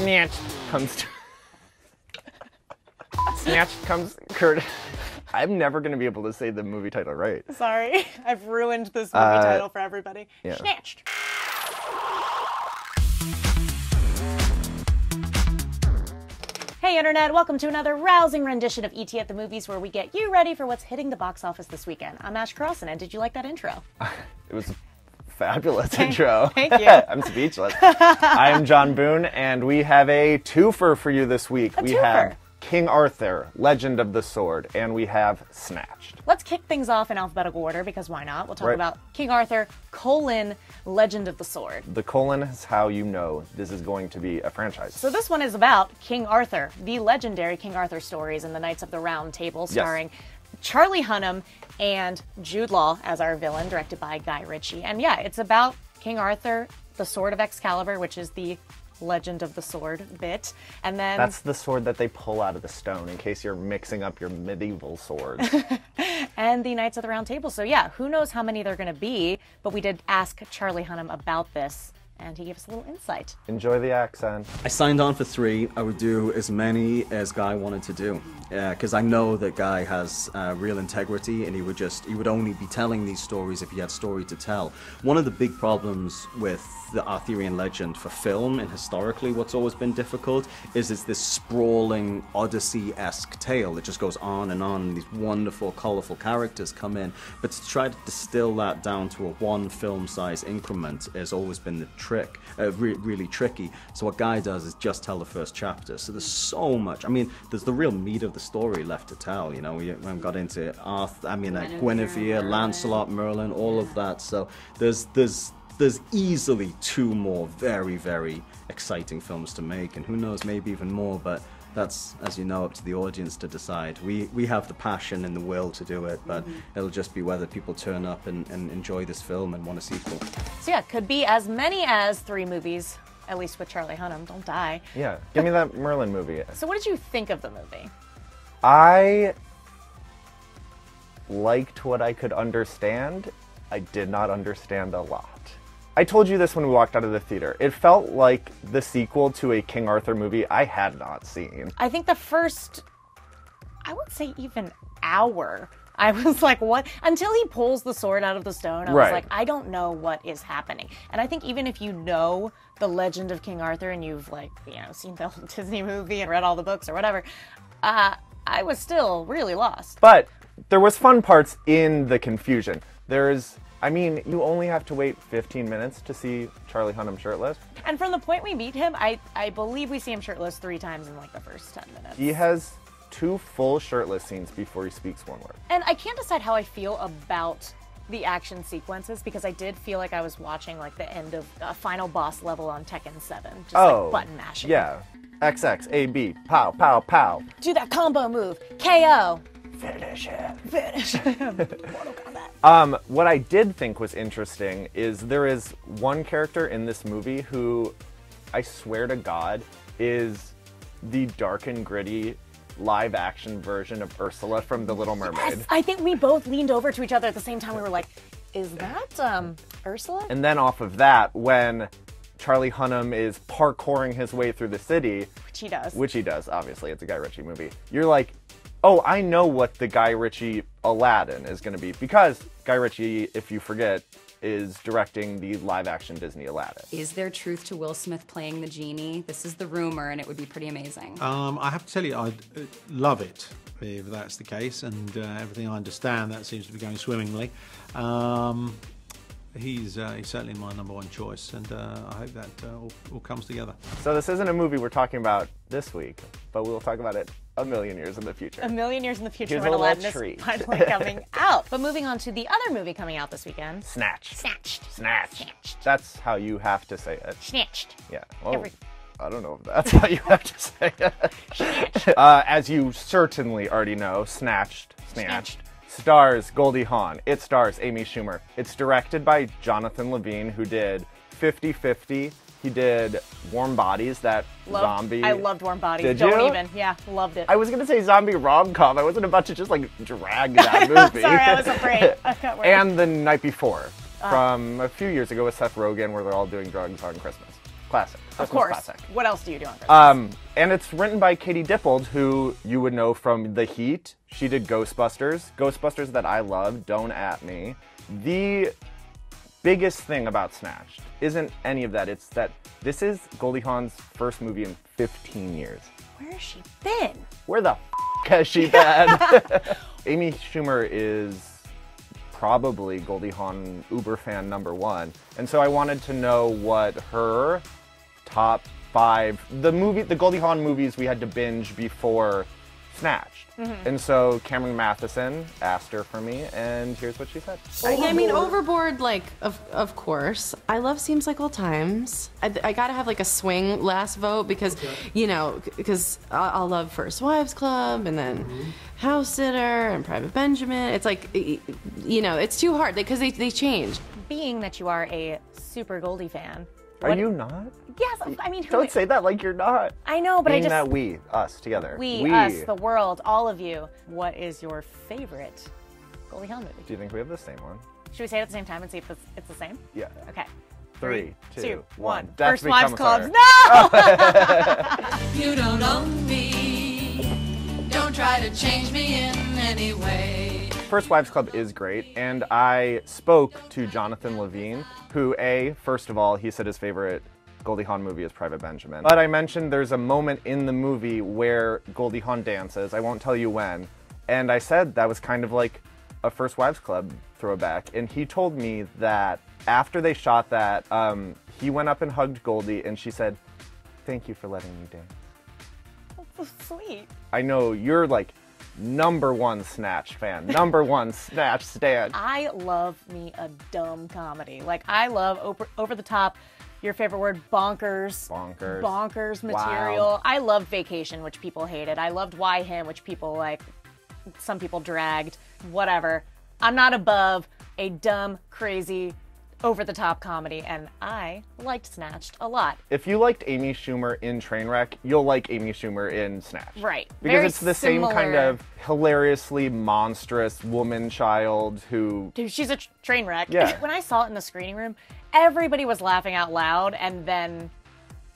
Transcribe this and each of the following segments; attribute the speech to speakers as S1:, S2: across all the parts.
S1: Snatched comes to... Snatched comes... Kurt... I'm never going to be able to say the movie title right.
S2: Sorry, I've ruined this movie title for everybody. Yeah. Snatched. Hey Internet, welcome to another rousing rendition of E.T. at the Movies, where we get you ready for what's hitting the box office this weekend. I'm Crossan, and did you like that intro?
S1: It was a fabulous intro.
S2: Thank you.
S1: I'm speechless. I am John Boone, and we have a twofer for you this week. We have King Arthur, Legend of the Sword, and we have Snatched.
S2: Let's kick things off in alphabetical order, because why not? We'll talk about King Arthur, Legend of the Sword. The colon is how you know this is going to be a franchise. So this one is about King Arthur, the legendary King Arthur stories in the Knights of the Round Table, starring Charlie Hunnam and Jude Law as our villain, directed by Guy Richie. And yeah, it's about King Arthur, the Sword of Excalibur, which is the Legend of the Sword bit, and then... That's the sword that they pull out of the stone, in case you're mixing up your medieval swords. And the Knights of the Round Table. So yeah, who knows how many there are going to be, but we did ask Charlie Hunnam about this, and he gave us a little insight. Enjoy the accent.
S3: I signed on for 3. I would do as many as Guy wanted to do, because I know that Guy has real integrity, and he would only be telling these stories if he had story to tell. One of the big problems with the Arthurian legend for film, and historically what's always been difficult, is it's this sprawling Odyssey-esque tale that just goes on, and these wonderful, colourful characters come in. But to try to distill that down to a one film-size increment has always been the trick, really tricky. So what Guy does is just tell the first chapter. So there's so much. I mean, there's the real meat of the story left to tell. You know, we haven't got into Guinevere, Lancelot, Merlin, all of that. So there's easily 2 more very, very exciting films to make, and who knows, maybe even more, but that's, as you know, up to the audience to decide. We have the passion and the will to do it, but it'll just be whether people turn up and enjoy this film and want a sequel.
S2: So yeah, could be as many as 3 movies, at least with Charlie Hunnam. Don't die.
S1: Yeah, give me that Merlin movie.
S2: So what did you think of the movie?
S1: I liked what I could understand. I did not understand a lot. I told you this when we walked out of the theater. It felt like the sequel to a King Arthur movie I had not seen. I think the first, I would say even hour, I was like, what? Until he pulls the sword out of the stone, I was like, I don't know what is happening. And I think even if you know the legend of King Arthur and you've seen the Disney movie and read all the books or whatever, I was still really lost. But there was fun parts in the confusion. You only have to wait 15 minutes to see Charlie Hunnam shirtless. And from the point we meet him, I believe we see him shirtless 3 times in like the first 10 minutes. He has 2 full shirtless scenes before he speaks 1 word. And I can't decide how I feel about the action sequences, because I did feel like I was watching like the end of a final boss level on Tekken 7. Just like button mashing. Yeah. XX, AB, pow, pow, pow. Do that combo move. KO. Finish him. Finish him. Mortal Kombat. What I did think was interesting is there is one character in this movie who, I swear to God, is the dark and gritty live-action version of Ursula from The Little Mermaid. Yes, I think we both leaned over to each other at the same time. We were like, is that Ursula? And then off of that, when Charlie Hunnam is parkouring his way through the city, which he does, obviously, it's a Guy Richie movie, you're like, oh, I know what the Guy Richie Aladdin is going to be, because Guy Richie, if you forget, is directing the live-action Disney Aladdin.
S4: Is there truth to Will Smith playing the genie? This is the rumor, and it would be pretty amazing.
S5: I have to tell you, I'd love it if that's the case, and everything I understand, that seems to be going swimmingly. He's certainly my #1 choice, and I hope that all comes together.
S1: So this isn't a movie we're talking about this week, but we'll talk about it a million years in the future. A million years in the future when Aladdin is finally coming out. But moving on to the other movie coming out this weekend. Snatched. Snatched. That's how you have to say it. Snatched. Yeah. Well, I don't know if that's how you have to say it. Snatched. As you certainly already know, Snatched. Stars Goldie Hawn. It stars Amy Schumer. It's directed by Jonathan Levine, who did 50-50. He did Warm Bodies, that zombie. I loved Warm Bodies. Did you? Don't even. Yeah, loved it. I was going to say zombie rom-com. I wasn't about to just like drag that movie. Sorry, I was afraid. I got worried. And The Night Before from a few years ago with Seth Rogen, where they're all doing drugs on Christmas. Classic.
S2: Of course.
S1: Classic.
S2: What else do you do on Christmas?
S1: And it's written by Katie Dippold, who you would know from The Heat. She did Ghostbusters. Ghostbusters that I love, don't at me. The biggest thing about Snatched isn't any of that. It's that this is Goldie Hawn's first movie in 15 years.
S2: Where has she been?
S1: Where the has she been? Amy Schumer is probably Goldie Hawn Uber fan #1. And so I wanted to know what her top 5, the Goldie Hawn movies we had to binge before Snatched. And so Cameron Matheson asked her for me, and here's what she said.
S6: I mean, Overboard, like, of course. I love Seems Like Old Times. I gotta have, like, a swing last vote because, you know, because I'll love First Wives Club and then House Sitter and Private Benjamin. It's like, you know, it's too hard because they change.
S2: Being that you are a super Goldie fan.
S1: Are you not?
S2: Yes, I mean...
S1: Don't say that like you're not.
S2: I know, but
S1: Being that we, us, together.
S2: We, us, the world, all of you. What is your favorite Goldie Hawn movie?
S1: Do you think we have the same one?
S2: Should we say it at the same time and see if it's the same?
S1: Yeah.
S2: Okay.
S1: 3, 2, 1.
S2: First Wives Club. No!
S7: You don't own me. Don't try to change me in any way.
S1: First Wives Club is great, and I spoke to Jonathan Levine, who, first of all, he said his favorite Goldie Hawn movie is Private Benjamin. But I mentioned there's a moment in the movie where Goldie Hawn dances, I won't tell you when, and I said that was kind of like a First Wives Club throwback, and he told me that after they shot that, he went up and hugged Goldie, and she said, "Thank you for letting me dance."
S2: That's so sweet. I
S1: know, you're like #1 Snatch fan, #1 Snatch stan.
S2: I love me a dumb comedy. Like, I love over the top, your favorite word, bonkers. Bonkers material. Wow. I loved Vacation, which people hated. I loved Why Him, which people, like, some people dragged. Whatever. I'm not above a dumb, crazy, over-the-top comedy, and I liked Snatched a lot.
S1: If you liked Amy Schumer in Trainwreck, you'll like Amy Schumer in Snatched.
S2: Right.
S1: Because
S2: very
S1: it's the
S2: similar.
S1: Same kind of hilariously monstrous woman-child who...
S2: Dude, she's a train wreck.
S1: Yeah.
S2: When I saw it in the screening room, everybody was laughing out loud, and then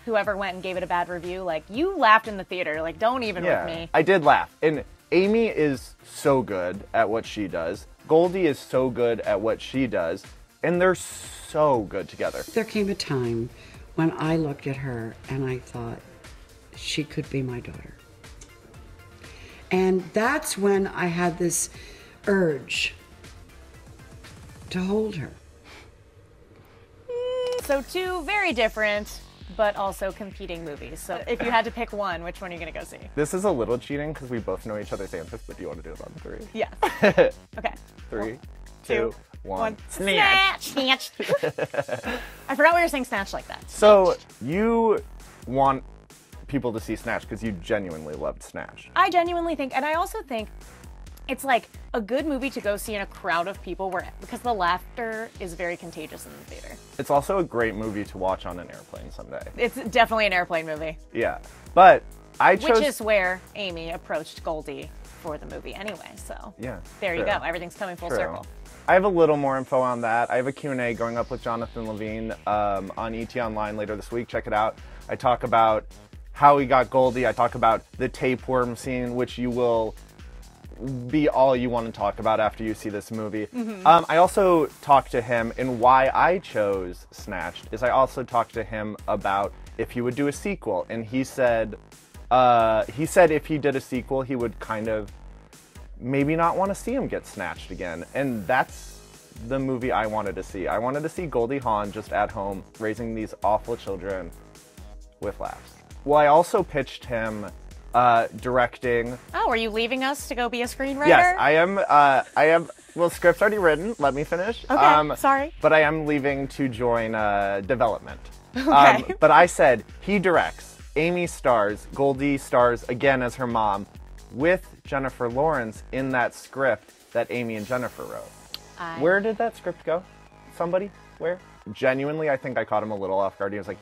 S2: whoever went and gave it a bad review, like, you laughed in the theater. Like, don't even with me.
S1: I did laugh. And Amy is so good at what she does. Goldie is so good at what she does. And they're so good together.
S8: There came a time when I looked at her and I thought, she could be my daughter. And that's when I had this urge to hold her.
S2: So 2 very different, but also competing movies. So if you had to pick one, which one are you going to go see?
S1: This is a little cheating because we both know each other's answers, but do you want to do it on 3?
S2: Yeah. Okay.
S1: 3, 2, 1.
S2: Snatched. I forgot we were saying Snatched like that.
S1: So you want people to see Snatched because you genuinely loved Snatched.
S2: I genuinely think, and I also think it's like a good movie to go see in a crowd of people because the laughter is very contagious in the theater.
S1: It's also a great movie to watch on an airplane someday.
S2: It's definitely an airplane movie.
S1: Yeah, but I chose...
S2: Which is where Amy approached Goldie for the movie anyway, so
S1: yeah,
S2: there you go. Everything's coming full circle.
S1: I have a little more info on that. I have a Q&A going up with Jonathan Levine on ET Online later this week. Check it out. I talk about how he got Goldie. I talk about the tapeworm scene, which you will be all you want to talk about after you see this movie. I also talked to him, and why I chose Snatched is I also talked to him about if he would do a sequel, and he said if he did a sequel, he would kind of maybe not want to see him get snatched again. And that's the movie I wanted to see. I wanted to see Goldie Hawn just at home raising these awful children with laughs. Well, I also pitched him directing.
S2: Oh, are you leaving us to go be a screenwriter?
S1: Yes, I am. Well, script's already written. Let me finish.
S2: Okay, sorry.
S1: But I am leaving to join development.
S2: Okay.
S1: But I said he directs, Amy stars, Goldie stars again as her mom, with Jennifer Lawrence in that script that Amy and Jennifer wrote. Where did that script go? Somebody? Where? Genuinely, I think I caught him a little off guard. He was like,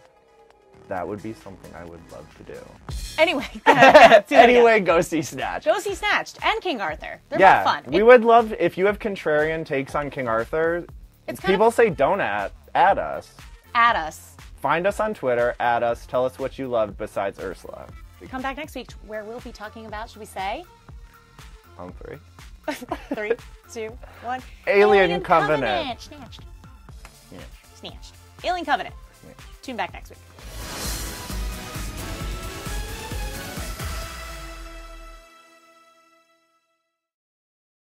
S1: that would be something I would love to do.
S2: Anyway,
S1: go see Snatched.
S2: Go see Snatched and King Arthur. They're both fun.
S1: We would love, if you have contrarian takes on King Arthur, people say don't at us.
S2: At us.
S1: Find us on Twitter, add us, tell us what you loved besides Ursula.
S2: Come back next week where we'll be talking about, should we say?
S1: On 3.
S2: 3, 2, 1.
S1: Alien Covenant.
S2: Snatched. Snatched. Alien Covenant. Tune back next week.